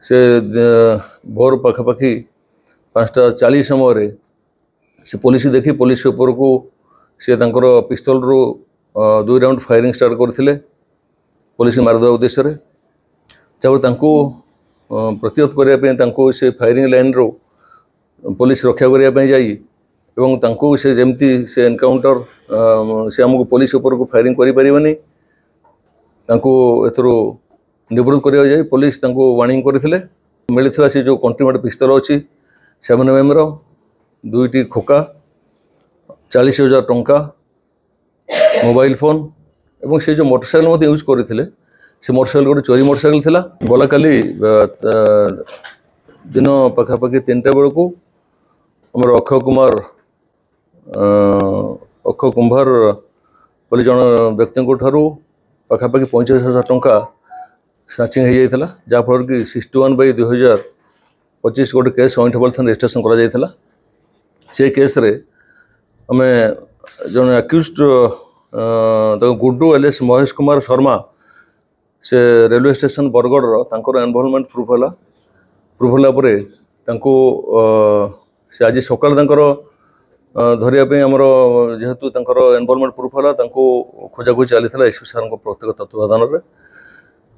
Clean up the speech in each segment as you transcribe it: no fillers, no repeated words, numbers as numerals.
से भोर पाखापाखि 5:40 समय से पुलिस देखी पुलिस ऊपर को सी पिस्तल रु 2 राउंड फायरिंग स्टार्ट करते पुलिस मारिदेवा उद्देश्य प्रतिहत करने से फायरिंग लाइन रो पुलिस रक्षा करने जाई से जमती से एनकाउंटर से आमको पुलिस ऊपर को फायरिंग करें निवृत्त करा जाए पुलिस वार्निंग करते मिलता से जो कंट्रीमेट पिस्तल अच्छी 7mm दुईटी खोका 40,000 टंका मोबाइल फोन एवं से जो मोटरसाइकेल यूज करते से मोटरसाइकेल गोटे चोरी मोटरसाइकेल थिला गला काली दिन पाखापाखि 3टा बेलू आम अक्षय कुंभार बोली जन व्यक्ति पाखापाखि 45,000 टंका स्नाचिंग हो जाता जहाँफल कि 61/2025 गोटे केस अईठपल थाना रेजिस्ट्रेशन कर से केस रे आम जन अक्यूज्ड गुड्डू एलियास महेश कुमार शर्मा से railway station Bargarh involvement proof है से आज सकाल धरिया आमर जेहेतु इनवॉल्वमेंट प्रूफ है खोजाखोजी चली एसपी सार प्रत्येक तत्वाधान में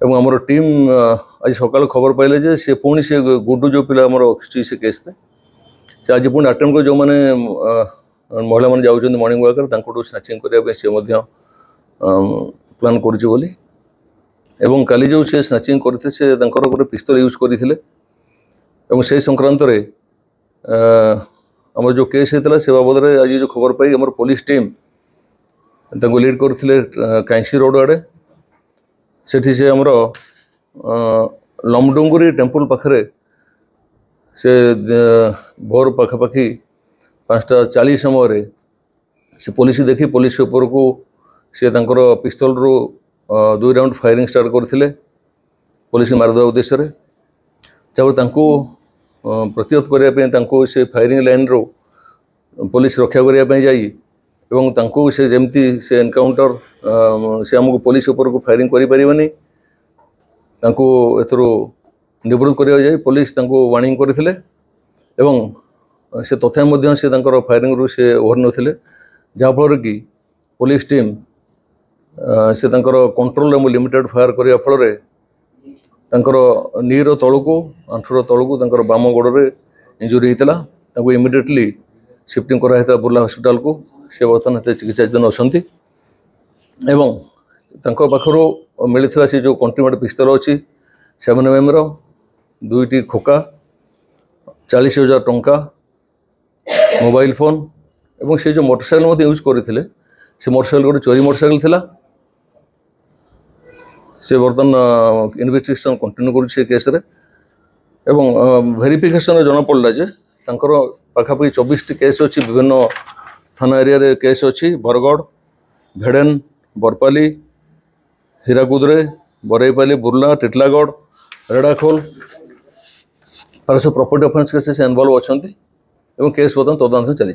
एवं आमर टीम आज सकाल खबर पाइले जे सी पुणी से गुड्डू जो पिला आमर से केस रे से आज पुणी अटेम्प्ट कर जो मैंने महिला मैंने जाऊँ मॉर्निंग वॉक स्नाचिंग करने से प्लान करी एवं काली जो से स्नाचिंग करते से गोटे पिस्तल यूज करते से संक्रांत आम जो केस होता से बाबद आज जो खबर पाई आम पुलिस टीम लीड करते कैंसी रोड आड़े से आमर लमडुंगुरी टेम्पल पाखे से भोर पाखापाखि 5:40 समय से पुलिस देखी पुलिस ऊपर को सी पिस्तल रु 2 राउंड फायरिंग स्टार्ट करते पुलिस मारिदेवा उद्देश्य प्रतिहत करने से फायरिंग लाइन रो पुलिस रक्षा करने जाई से जमती से एनकाउंटर से आमको पुलिस ऊपर को फायरिंग करें निवृत्त करा जाए पुलिस वार्निंग करते से तथ्य से फायरिंग रु से ओहर नथिले जहाँफल कि पुलिस टीम से कंट्रोल लिमिटेड फायर करने फल नीर तलू आंठूर तलू बाम गोड़े इंजुरी होता इमिडिएटली शिफ्टिंग कराई बुर्ला हॉस्पिटल को से बर्तमान चिकित्साधीन अच्छा पाखर मिलता से जो कंट्रीमेट पिस्तल अच्छी 7mm दुईटी खोका 40,000 टंका मोबाइल फोन एवं से जो मोटरसाइकेल यूज करते से मोटरसाइकेल गोटे चोरी मोटरसाइकेल थिला से बर्तमान इन्वेस्टिगेशन कंटिन्यू कर केस रे एवं वेरिफिकेशन जना पड़ा जे पाखापाखि 24टी केस अच्छी विभिन्न थाना एरिया रे केस अच्छी बरगढ़ भेड़ेन बरपाली हीराकुदरे बरईपाली बुर्ला टिटलागढ़ रेड़ाखोल सब प्रॉपर्टी ऑफेंस केस इनवॉल्व अच्छा केस बर्तमान तदंत चली।